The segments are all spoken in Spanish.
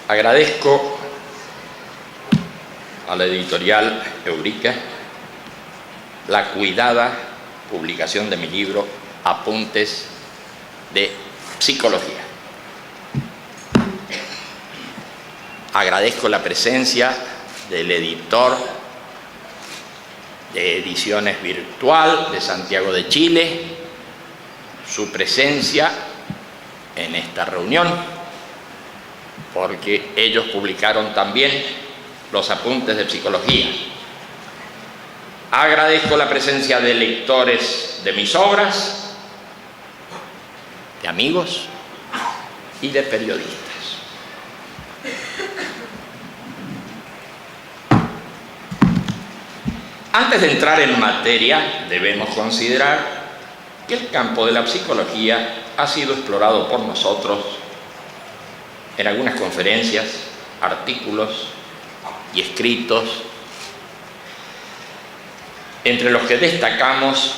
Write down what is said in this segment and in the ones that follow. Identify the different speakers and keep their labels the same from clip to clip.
Speaker 1: Agradezco a la editorial Eurica la cuidada publicación de mi libro Apuntes de Psicología. Agradezco la presencia del editor de Ediciones Virtual de Santiago de Chile, su presencia en esta reunión, porque ellos publicaron también los apuntes de psicología. Agradezco la presencia de lectores de mis obras, de amigos y de periodistas. Antes de entrar en materia, debemos considerar que el campo de la psicología ha sido explorado por nosotros en algunas conferencias, artículos y escritos, entre los que destacamos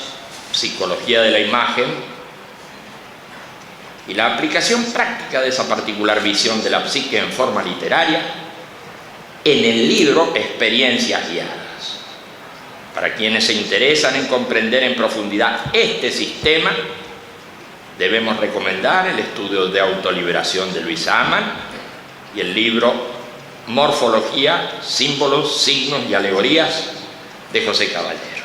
Speaker 1: psicología de la imagen y la aplicación práctica de esa particular visión de la psique en forma literaria en el libro Experiencias Guiadas. Para quienes se interesan en comprender en profundidad este sistema, debemos recomendar el estudio de autoliberación de Luis Amann y el libro Morfología, Símbolos, Signos y Alegorías de José Caballero.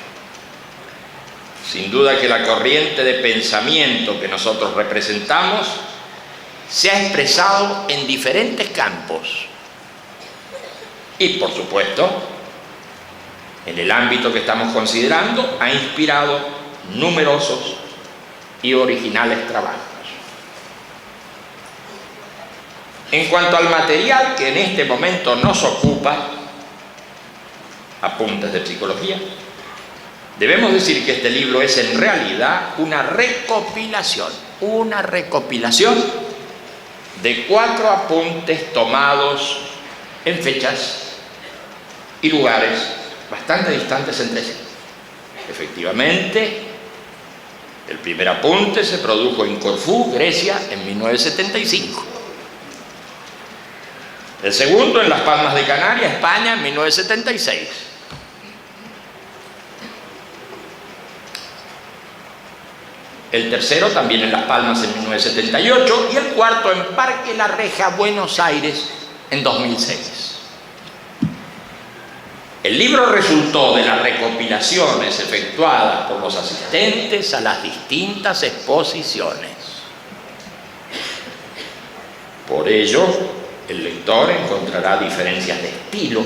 Speaker 1: Sin duda que la corriente de pensamiento que nosotros representamos se ha expresado en diferentes campos y, por supuesto, en el ámbito que estamos considerando, ha inspirado numerosos y originales trabajos. En cuanto al material que en este momento nos ocupa, Apuntes de Psicología, debemos decir que este libro es en realidad una recopilación de 4 apuntes tomados en fechas y lugares bastante distantes entre sí. Efectivamente, el primer apunte se produjo en Corfú, Grecia, en 1975. El segundo en Las Palmas de Canarias, España, en 1976. El tercero también en Las Palmas en 1978 y el cuarto en Parque La Reja, Buenos Aires, en 2006. El libro resultó de las recopilaciones efectuadas por los asistentes a las distintas exposiciones. Por ello, el lector encontrará diferencias de estilo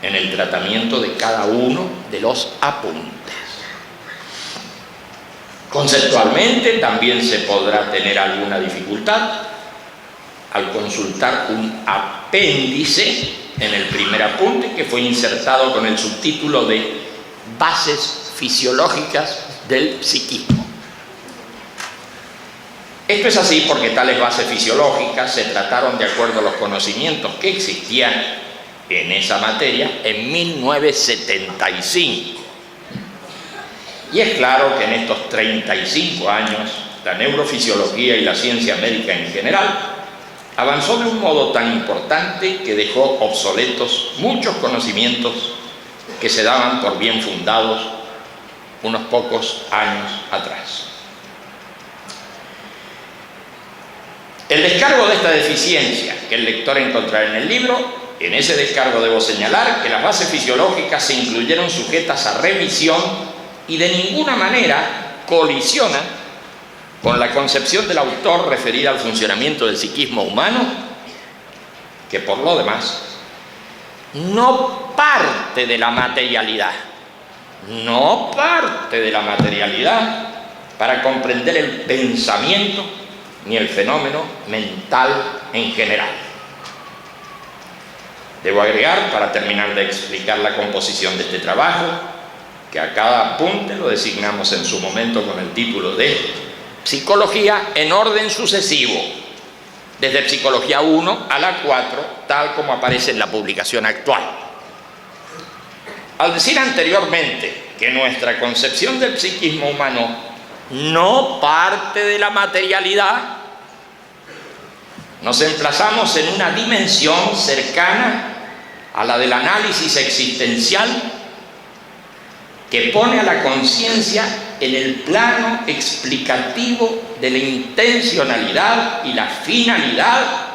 Speaker 1: en el tratamiento de cada uno de los apuntes. Conceptualmente también se podrá tener alguna dificultad al consultar un apéndice en el primer apunte que fue insertado con el subtítulo de Bases fisiológicas del psiquismo. Esto es así porque tales bases fisiológicas se trataron de acuerdo a los conocimientos que existían en esa materia en 1975. Y es claro que en estos 35 años la neurofisiología y la ciencia médica en general avanzó de un modo tan importante que dejó obsoletos muchos conocimientos que se daban por bien fundados unos pocos años atrás. El descargo de esta deficiencia que el lector encontrará en el libro, en ese descargo debo señalar que las bases fisiológicas se incluyeron sujetas a revisión y de ninguna manera colisionan con la concepción del autor referida al funcionamiento del psiquismo humano, que por lo demás no parte de la materialidad para comprender el pensamiento ni el fenómeno mental en general. Debo agregar, para terminar de explicar la composición de este trabajo, que a cada apunte lo designamos en su momento con el título de Psicología en orden sucesivo, desde Psicología 1 a la 4, tal como aparece en la publicación actual. Al decir anteriormente que nuestra concepción del psiquismo humano no parte de la materialidad, nos emplazamos en una dimensión cercana a la del análisis existencial que pone a la conciencia en el plano explicativo de la intencionalidad y la finalidad,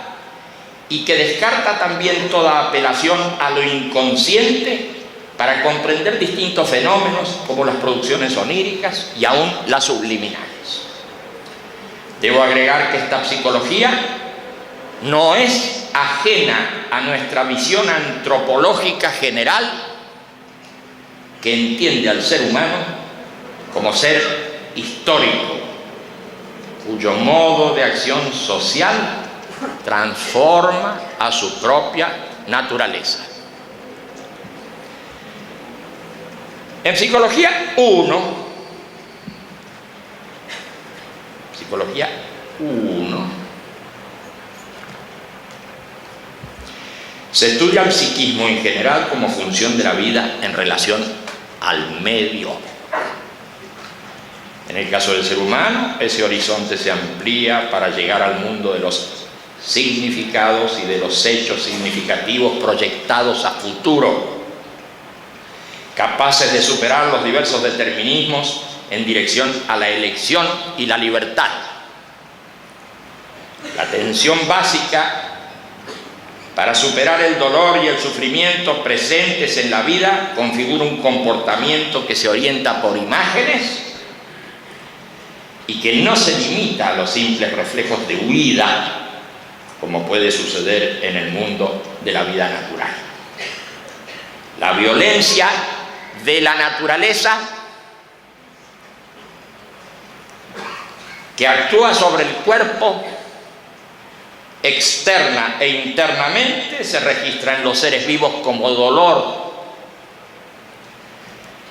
Speaker 1: y que descarta también toda apelación a lo inconsciente para comprender distintos fenómenos como las producciones oníricas y aún las subliminales. Debo agregar que esta psicología no es ajena a nuestra visión antropológica general, que entiende al ser humano como ser histórico, cuyo modo de acción social transforma a su propia naturaleza. En Psicología 1, se estudia el psiquismo en general como función de la vida en relación al medio. En el caso del ser humano, ese horizonte se amplía para llegar al mundo de los significados y de los hechos significativos proyectados a futuro, capaces de superar los diversos determinismos en dirección a la elección y la libertad. La tensión básica para superar el dolor y el sufrimiento presentes en la vida configura un comportamiento que se orienta por imágenes y que no se limita a los simples reflejos de huida, como puede suceder en el mundo de la vida natural. La violencia de la naturaleza, que actúa sobre el cuerpo externa e internamente, se registra en los seres vivos como dolor,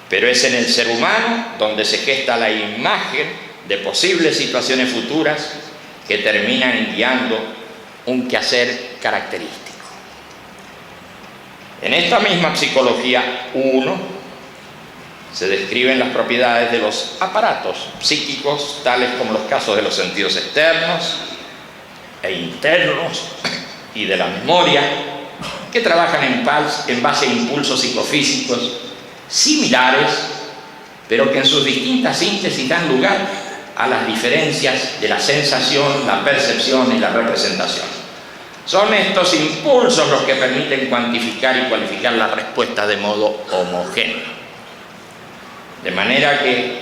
Speaker 1: pero es en el ser humano donde se gesta la imagen de posibles situaciones futuras que terminan guiando un quehacer característico. En esta misma Psicología 1 se describen las propiedades de los aparatos psíquicos, tales como los casos de los sentidos externos e internos y de la memoria, que trabajan en base a impulsos psicofísicos similares, pero que en sus distintas síntesis dan lugar a las diferencias de la sensación, la percepción y la representación. Son estos impulsos los que permiten cuantificar y cualificar la respuesta de modo homogéneo. De manera que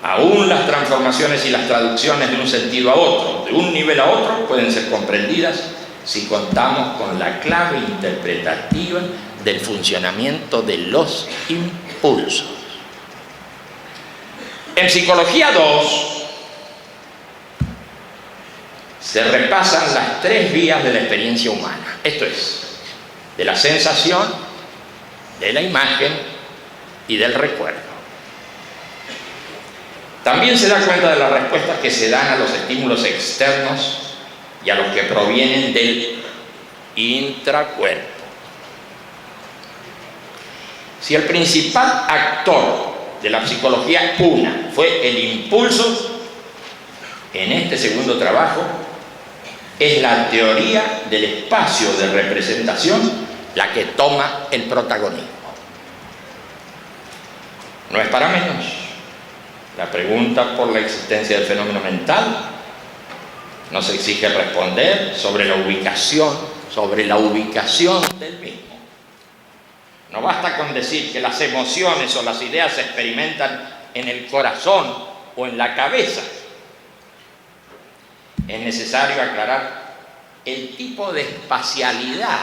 Speaker 1: aún las transformaciones y las traducciones de un sentido a otro, de un nivel a otro, pueden ser comprendidas si contamos con la clave interpretativa del funcionamiento de los impulsos. En Psicología 2 se repasan las tres vías de la experiencia humana, esto es, de la sensación, de la imagen y del recuerdo. También se da cuenta de las respuestas que se dan a los estímulos externos y a los que provienen del intracuerpo. Si el principal actor de la Psicología 1 fue el impulso, en este segundo trabajo es la teoría del espacio de representación la que toma el protagonismo. No es para menos. La pregunta por la existencia del fenómeno mental nos exige responder sobre la ubicación del mismo. No basta con decir que las emociones o las ideas se experimentan en el corazón o en la cabeza. Es necesario aclarar el tipo de espacialidad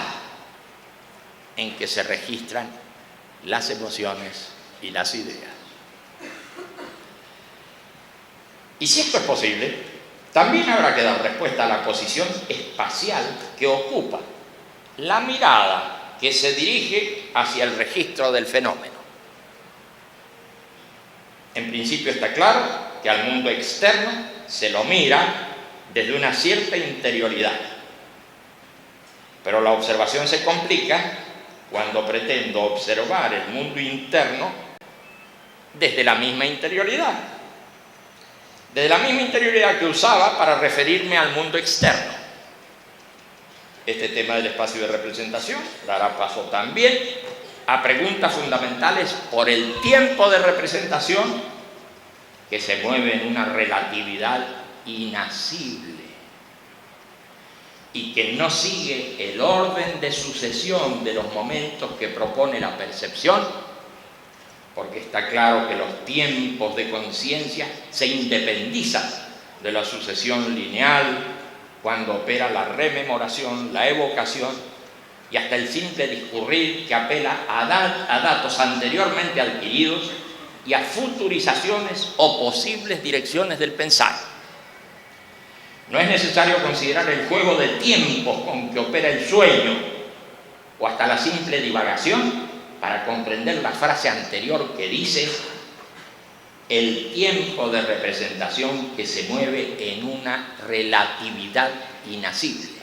Speaker 1: en que se registran las emociones y las ideas. Y si esto es posible, también habrá que dar respuesta a la posición espacial que ocupa la mirada que se dirige hacia el registro del fenómeno. En principio está claro que al mundo externo se lo mira desde una cierta interioridad, pero la observación se complica cuando pretendo observar el mundo interno desde la misma interioridad. Desde la misma interioridad que usaba para referirme al mundo externo. este tema del espacio de representación dará paso también a preguntas fundamentales por el tiempo de representación que se mueve en una relatividad inasible y que no sigue el orden de sucesión de los momentos que propone la percepción, porque está claro que los tiempos de conciencia se independizan de la sucesión lineal cuando opera la rememoración, la evocación y hasta el simple discurrir que apela a datos anteriormente adquiridos y a futurizaciones o posibles direcciones del pensar. No es necesario considerar el juego de tiempos con que opera el sueño o hasta la simple divagación para comprender la frase anterior que dice el tiempo de representación que se mueve en una relatividad inasible.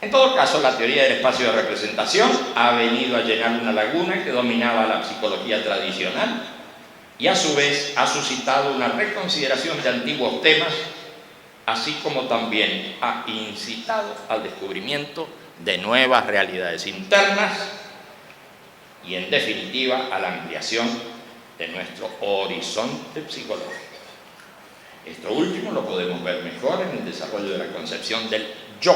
Speaker 1: En todo caso, la teoría del espacio de representación ha venido a llenar una laguna que dominaba la psicología tradicional y a su vez ha suscitado una reconsideración de antiguos temas, así como también ha incitado al descubrimiento de nuevas realidades internas y, en definitiva, a la ampliación de nuestro horizonte psicológico. Esto último lo podemos ver mejor en el desarrollo de la concepción del yo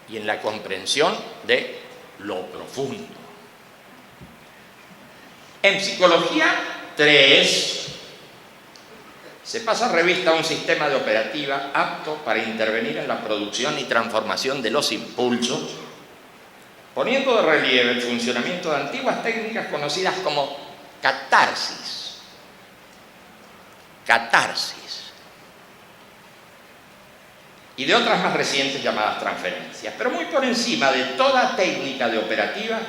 Speaker 1: y en la comprensión de lo profundo. En Psicología 3 se pasa revista a un sistema de operativa apto para intervenir en la producción y transformación de los impulsos, poniendo de relieve el funcionamiento de antiguas técnicas conocidas como catarsis. Y de otras más recientes llamadas transferencias. Pero muy por encima de toda técnica de operativa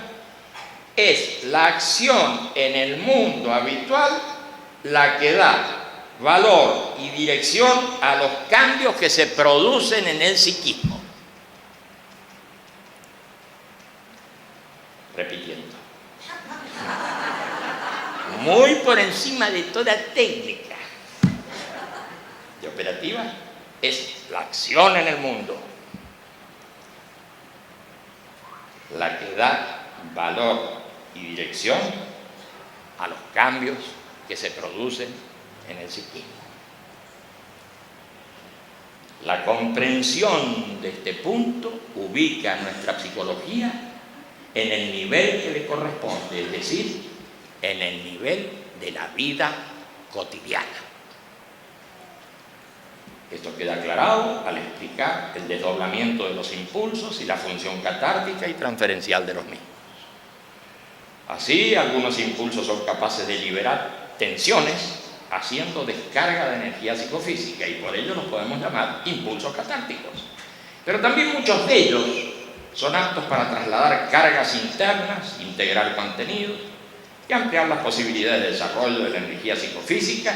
Speaker 1: es la acción en el mundo habitual la que da valor y dirección a los cambios que se producen en el psiquismo. Repitiendo. Muy por encima de toda técnica de operativa es la acción en el mundo la que da valor y dirección a los cambios que se producen en el psiquismo. La comprensión de este punto ubica nuestra psicología en el nivel que le corresponde, es decir, en el nivel de la vida cotidiana. Esto queda aclarado al explicar el desdoblamiento de los impulsos y la función catártica y transferencial de los mismos. Así, algunos impulsos son capaces de liberar tensiones haciendo descarga de energía psicofísica y por ello los podemos llamar impulsos catárticos. Pero también muchos de ellos son aptos para trasladar cargas internas, integrar contenidos y ampliar las posibilidades de desarrollo de la energía psicofísica,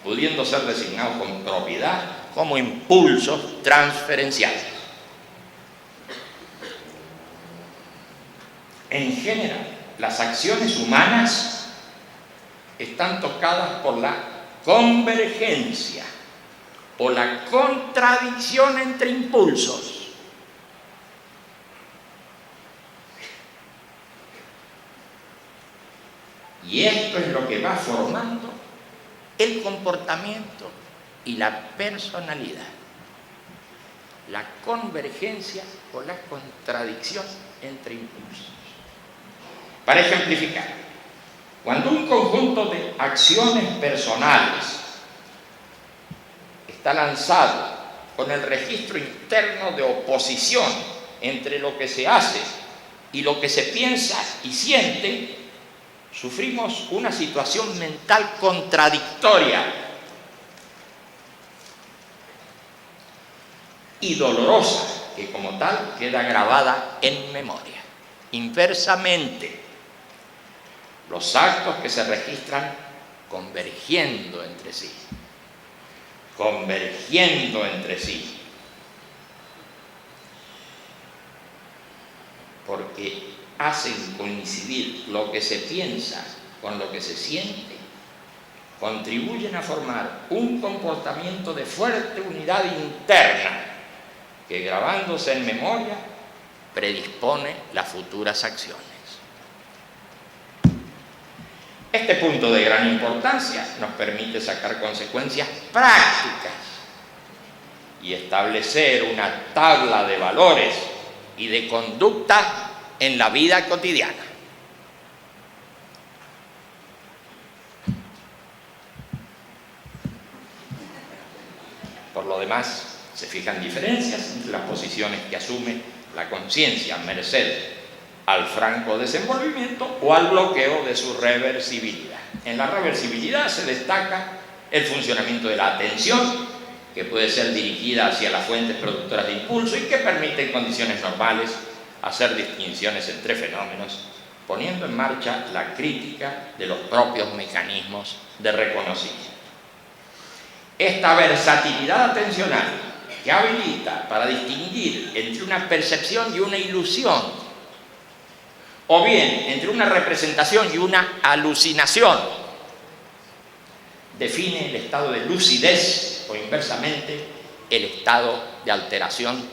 Speaker 1: pudiendo ser designados con propiedad como impulsos transferenciales. En general, las acciones humanas están tocadas por la convergencia o la contradicción entre impulsos. Y esto es lo que va formando el comportamiento y la personalidad. La convergencia o la contradicción entre impulsos. Para ejemplificar, cuando un conjunto de acciones personales está lanzado con el registro interno de oposición entre lo que se hace y lo que se piensa y siente, sufrimos una situación mental contradictoria y dolorosa, que como tal queda grabada en memoria. Inversamente, los actos que se registran convergiendo entre sí, porque hacen coincidir lo que se piensa con lo que se siente, contribuyen a formar un comportamiento de fuerte unidad interna que grabándose en memoria predispone las futuras acciones. Este punto de gran importancia nos permite sacar consecuencias prácticas y establecer una tabla de valores y de conducta en la vida cotidiana. Por lo demás, se fijan diferencias entre las posiciones que asume la conciencia merced al franco desenvolvimiento o al bloqueo de su reversibilidad. En la reversibilidad se destaca el funcionamiento de la atención, que puede ser dirigida hacia las fuentes productoras de impulso y que permite en condiciones normales hacer distinciones entre fenómenos, poniendo en marcha la crítica de los propios mecanismos de reconocimiento. Esta versatilidad atencional que habilita para distinguir entre una percepción y una ilusión, o bien entre una representación y una alucinación, define el estado de lucidez o inversamente el estado de alteración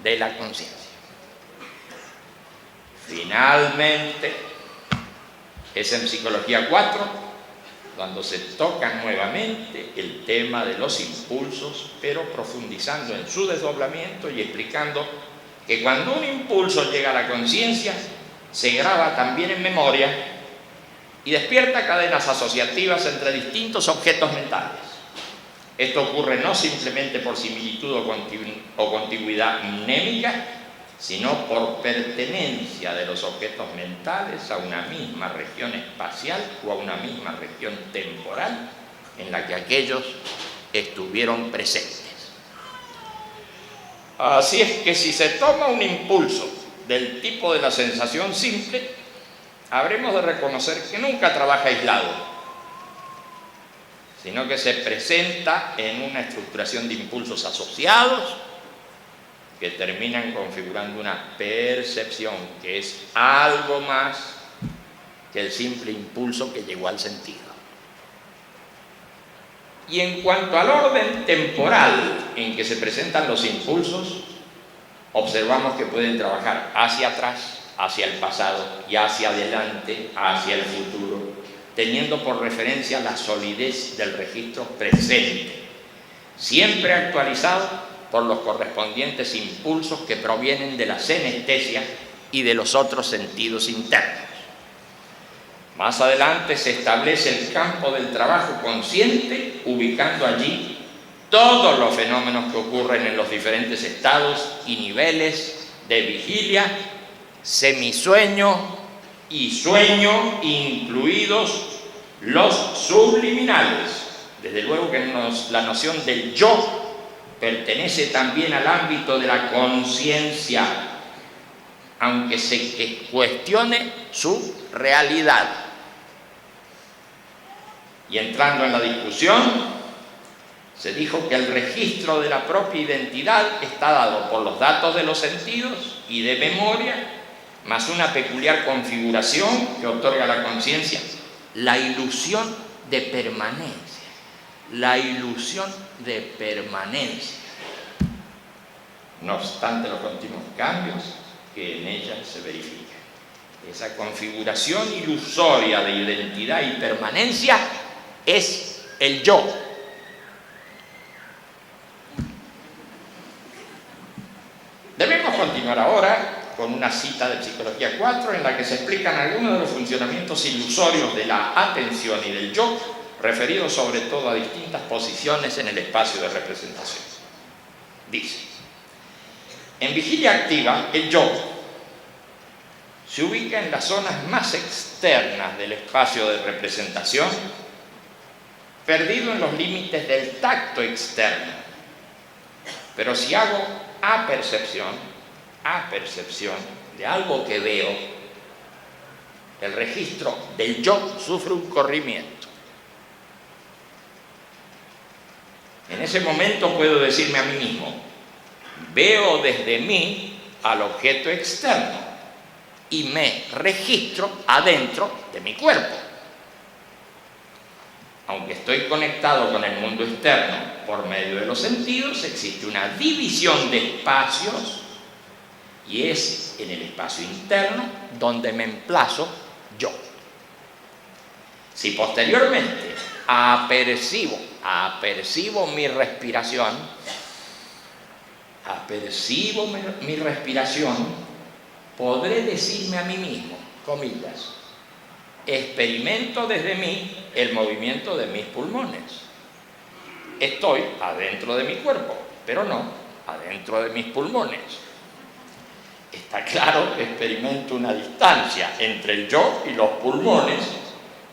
Speaker 1: de la conciencia. Finalmente, es en Psicología 4 cuando se toca nuevamente el tema de los impulsos, pero profundizando en su desdoblamiento y explicando que cuando un impulso llega a la conciencia, se graba también en memoria y despierta cadenas asociativas entre distintos objetos mentales. Esto ocurre no simplemente por similitud o contigüidad mnémica, sino por pertenencia de los objetos mentales a una misma región espacial o a una misma región temporal en la que aquellos estuvieron presentes. Así es que si se toma un impulso del tipo de la sensación simple, habremos de reconocer que nunca trabaja aislado, sino que se presenta en una estructuración de impulsos asociados que terminan configurando una percepción que es algo más que el simple impulso que llegó al sentido. Y en cuanto al orden temporal en que se presentan los impulsos, observamos que pueden trabajar hacia atrás, hacia el pasado y hacia adelante, hacia el futuro, teniendo por referencia la solidez del registro presente, siempre actualizado por los correspondientes impulsos que provienen de la senestesia y de los otros sentidos internos. Más adelante se establece el campo del trabajo consciente, ubicando allí todos los fenómenos que ocurren en los diferentes estados y niveles de vigilia, semisueño y sueño, incluidos los subliminales. Desde luego que la noción del yo pertenece también al ámbito de la conciencia, aunque se cuestione su realidad. Y entrando en la discusión, se dijo que el registro de la propia identidad está dado por los datos de los sentidos y de memoria, más una peculiar configuración que otorga a la conciencia la ilusión de permanencia. La ilusión de permanencia, no obstante los continuos cambios que en ella se verifican. Esa configuración ilusoria de identidad y permanencia es el yo. Debemos continuar ahora con una cita de Psicología 4 en la que se explican algunos de los funcionamientos ilusorios de la atención y del yo, referidos sobre todo a distintas posiciones en el espacio de representación. Dice: en vigilia activa, el yo se ubica en las zonas más externas del espacio de representación, perdido en los límites del tacto externo. Pero si hago apercepción de algo que veo, el registro del yo sufre un corrimiento. En ese momento puedo decirme a mí mismo: veo desde mí al objeto externo y me registro adentro de mi cuerpo. aunque estoy conectado con el mundo externo por medio de los sentidos, existe una división de espacios y es en el espacio interno donde me emplazo yo. Si posteriormente apercibo mi respiración, podré decirme a mí mismo, comillas, experimento desde mí el movimiento de mis pulmones. Estoy adentro de mi cuerpo, pero no adentro de mis pulmones. Está claro que experimento una distancia entre el yo y los pulmones,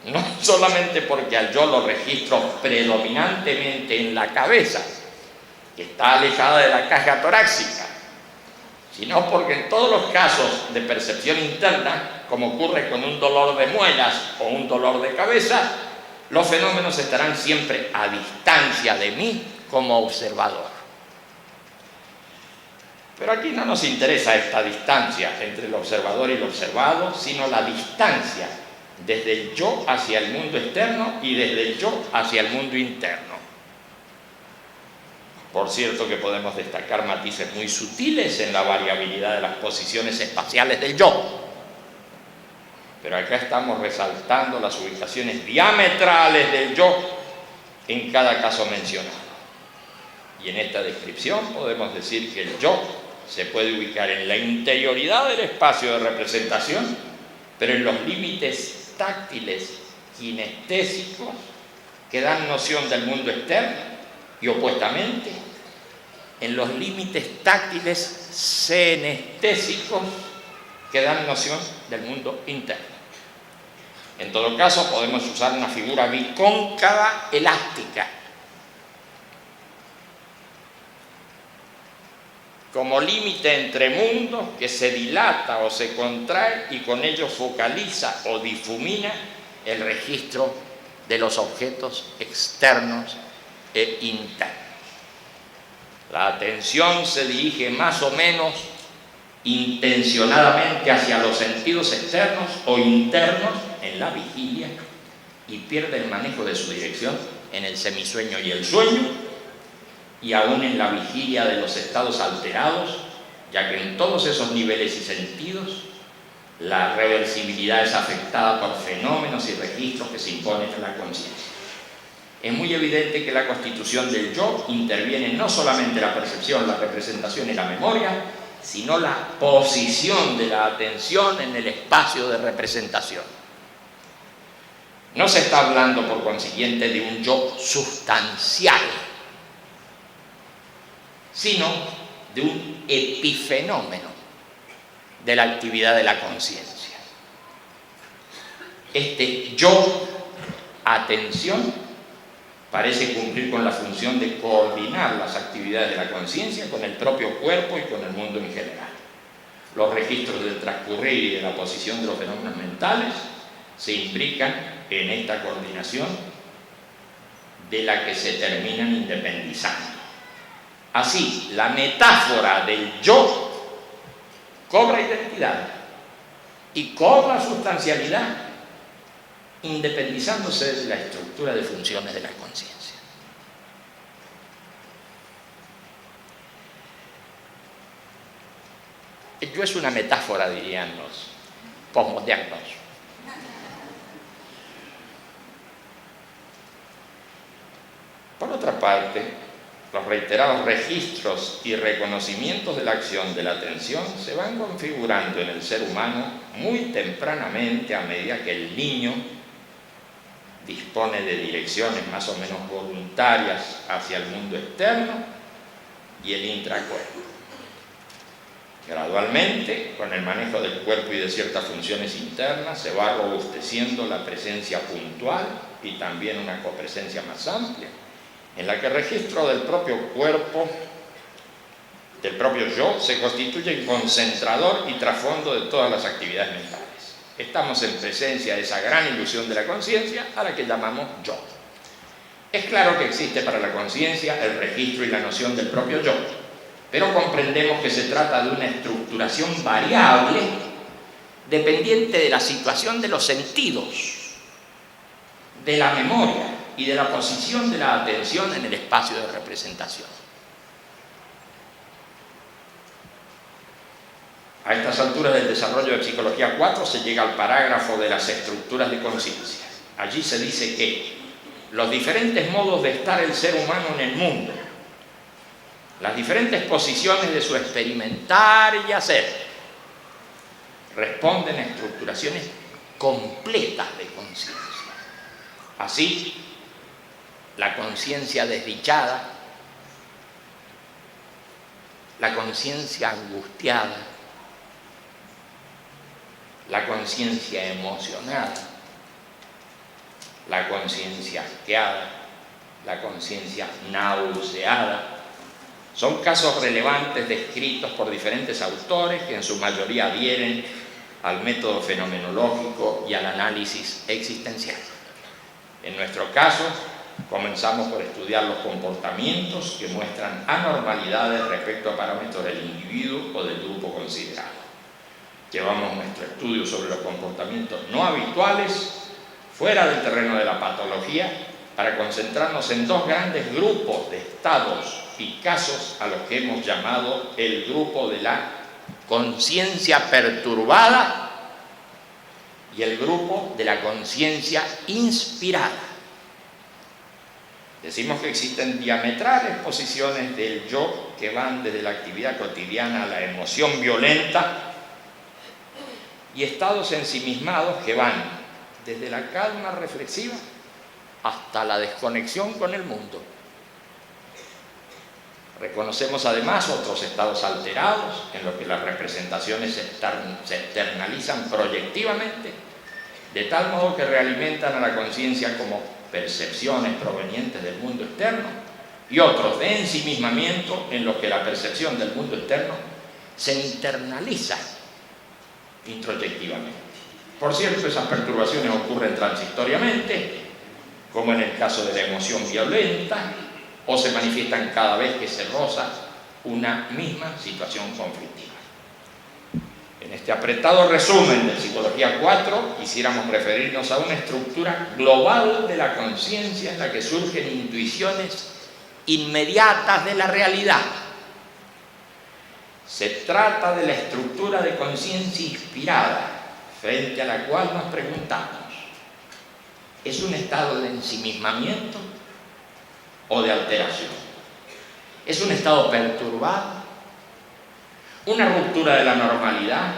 Speaker 1: no solamente porque al yo lo registro predominantemente en la cabeza, que está alejada de la caja torácica, sino porque en todos los casos de percepción interna, como ocurre con un dolor de muelas o un dolor de cabeza, los fenómenos estarán siempre a distancia de mí como observador. Pero aquí no nos interesa esta distancia entre el observador y el observado, sino la distancia desde el yo hacia el mundo externo y desde el yo hacia el mundo interno. Por cierto que podemos destacar matices muy sutiles en la variabilidad de las posiciones espaciales del yo. Pero acá estamos resaltando las ubicaciones diametrales del yo en cada caso mencionado. Y en esta descripción podemos decir que el yo se puede ubicar en la interioridad del espacio de representación, pero en los límites táctiles kinestésicos que dan noción del mundo externo y opuestamente en los límites táctiles senestésicos que dan noción del mundo interno. En todo caso, podemos usar una figura bicóncava elástica como límite entre mundos que se dilata o se contrae y con ello focaliza o difumina el registro de los objetos externos e internos. La atención se dirige más o menos intencionadamente hacia los sentidos externos o internos en la vigilia y pierde el manejo de su dirección en el semisueño y el sueño, y aún en la vigilia de los estados alterados, ya que en todos esos niveles y sentidos la reversibilidad es afectada por fenómenos y registros que se imponen en la conciencia. Es muy evidente que la constitución del yo interviene no solamente la percepción, la representación y la memoria, sino la posición de la atención en el espacio de representación. No se está hablando, por consiguiente, de un yo sustancial, sino de un epifenómeno de la actividad de la conciencia. Este yo, atención, parece cumplir con la función de coordinar las actividades de la conciencia con el propio cuerpo y con el mundo en general. Los registros del transcurrir y de la posición de los fenómenos mentales se imbrican en esta coordinación de la que se terminan independizando. Así, la metáfora del yo cobra identidad y cobra sustancialidad, independizándose de la estructura de funciones de la conciencia. El yo es una metáfora, dirían los posmodernos. Por otra parte, los reiterados registros y reconocimientos de la acción de la atención se van configurando en el ser humano muy tempranamente a medida que el niño dispone de direcciones más o menos voluntarias hacia el mundo externo y el intracuerpo. Gradualmente, con el manejo del cuerpo y de ciertas funciones internas, se va robusteciendo la presencia puntual y también una copresencia más amplia, en la que el registro del propio cuerpo, del propio yo, se constituye concentrador y trasfondo de todas las actividades mentales. Estamos en presencia de esa gran ilusión de la conciencia a la que llamamos yo. Es claro que existe para la conciencia el registro y la noción del propio yo, pero comprendemos que se trata de una estructuración variable dependiente de la situación de los sentidos, de la memoria y de la posición de la atención en el espacio de representación. A estas alturas del desarrollo de Psicología 4 se llega al parágrafo de las estructuras de conciencia. Allí se dice que los diferentes modos de estar el ser humano en el mundo, las diferentes posiciones de su experimentar y hacer, responden a estructuraciones completas de conciencia. Así, la conciencia desdichada, la conciencia angustiada, la conciencia emocionada, la conciencia asqueada, la conciencia nauseada, son casos relevantes descritos por diferentes autores que en su mayoría adhieren al método fenomenológico y al análisis existencial. En nuestro caso, comenzamos por estudiar los comportamientos que muestran anormalidades respecto a parámetros del individuo o del grupo considerado. Llevamos nuestro estudio sobre los comportamientos no habituales fuera del terreno de la patología para concentrarnos en dos grandes grupos de estados y casos a los que hemos llamado el grupo de la conciencia perturbada y el grupo de la conciencia inspirada. Decimos que existen diametrales posiciones del yo que van desde la actividad cotidiana a la emoción violenta y estados ensimismados que van desde la calma reflexiva hasta la desconexión con el mundo. Reconocemos además otros estados alterados en los que las representaciones se externalizan proyectivamente, de tal modo que realimentan a la conciencia como percepciones provenientes del mundo externo, y otros de ensimismamiento en los que la percepción del mundo externo se internaliza introyectivamente. Por cierto, esas perturbaciones ocurren transitoriamente, como en el caso de la emoción violenta, o se manifiestan cada vez que se roza una misma situación conflictiva. En este apretado resumen de Psicología 4, quisiéramos referirnos a una estructura global de la conciencia en la que surgen intuiciones inmediatas de la realidad. Se trata de la estructura de conciencia inspirada, frente a la cual nos preguntamos: ¿es un estado de ensimismamiento o de alteración? ¿Es un estado perturbado? ¿Una ruptura de la normalidad?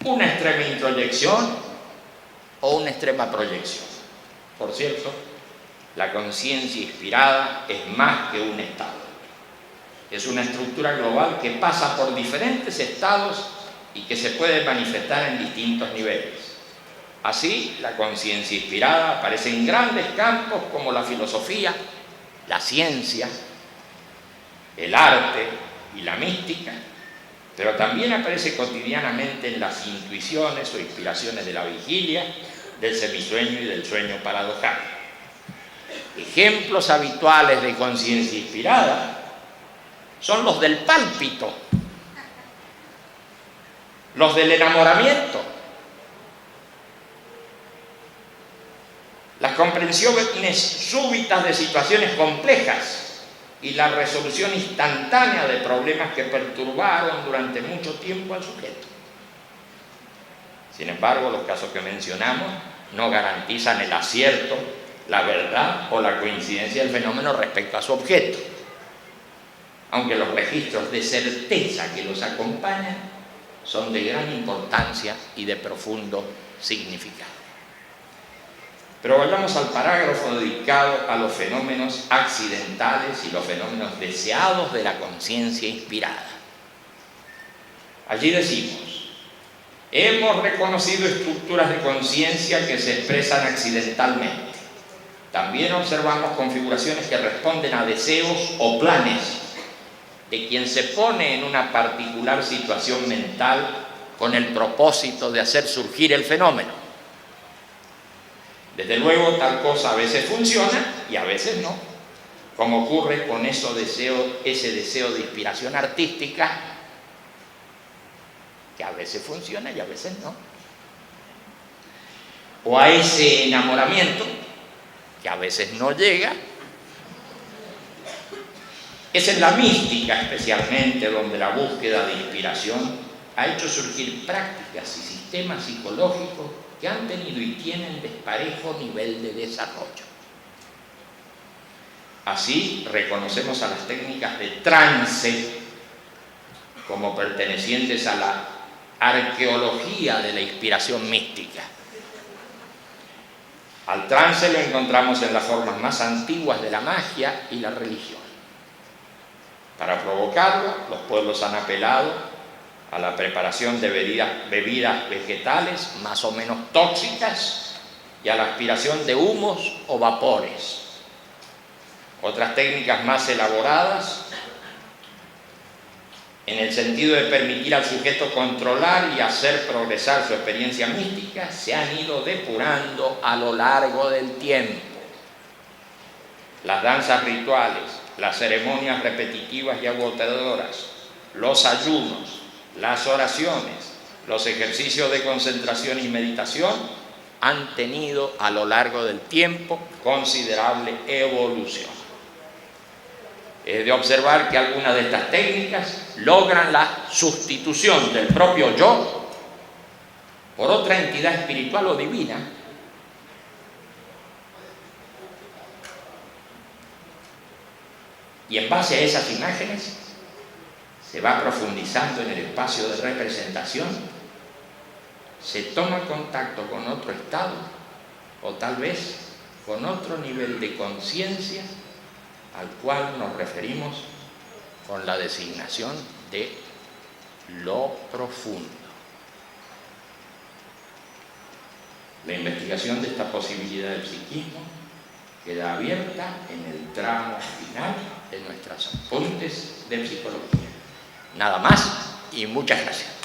Speaker 1: ¿Una extrema introyección o una extrema proyección? Por cierto, la conciencia inspirada es más que un estado. Es una estructura global que pasa por diferentes estados y que se puede manifestar en distintos niveles. Así, la conciencia inspirada aparece en grandes campos como la filosofía, la ciencia, el arte y la mística, pero también aparece cotidianamente en las intuiciones o inspiraciones de la vigilia, del semisueño y del sueño paradojal. Ejemplos habituales de conciencia inspirada son los del pálpito, los del enamoramiento, las comprensiones súbitas de situaciones complejas y la resolución instantánea de problemas que perturbaron durante mucho tiempo al sujeto. Sin embargo, los casos que mencionamos no garantizan el acierto, la verdad o la coincidencia del fenómeno respecto a su objeto, aunque los registros de certeza que los acompañan son de gran importancia y de profundo significado. Pero vayamos al parágrafo dedicado a los fenómenos accidentales y los fenómenos deseados de la conciencia inspirada. Allí decimos: hemos reconocido estructuras de conciencia que se expresan accidentalmente. También observamos configuraciones que responden a deseos o planes de quien se pone en una particular situación mental con el propósito de hacer surgir el fenómeno. Desde luego, tal cosa a veces funciona y a veces no, como ocurre con ese deseo de inspiración artística, que a veces funciona y a veces no. O a ese enamoramiento que a veces no llega. Es en la mística especialmente donde la búsqueda de inspiración ha hecho surgir prácticas y sistemas psicológicos que han tenido y tienen desparejo nivel de desarrollo. Así reconocemos a las técnicas de trance como pertenecientes a la arqueología de la inspiración mística. Al trance lo encontramos en las formas más antiguas de la magia y la religión. Para provocarlo, los pueblos han apelado a la preparación de bebidas vegetales más o menos tóxicas y a la aspiración de humos o vapores. Otras técnicas más elaboradas, en el sentido de permitir al sujeto controlar y hacer progresar su experiencia mística, se han ido depurando a lo largo del tiempo. Las danzas rituales, las ceremonias repetitivas y agotadoras, los ayunos, las oraciones, los ejercicios de concentración y meditación han tenido a lo largo del tiempo considerable evolución. Es de observar que algunas de estas técnicas logran la sustitución del propio yo por otra entidad espiritual o divina, y en base a esas imágenes se va profundizando en el espacio de representación, se toma contacto con otro estado o tal vez con otro nivel de conciencia al cual nos referimos con la designación de lo profundo. La investigación de esta posibilidad del psiquismo queda abierta en el tramo final de nuestras apuntes de psicología. Nada más y muchas gracias.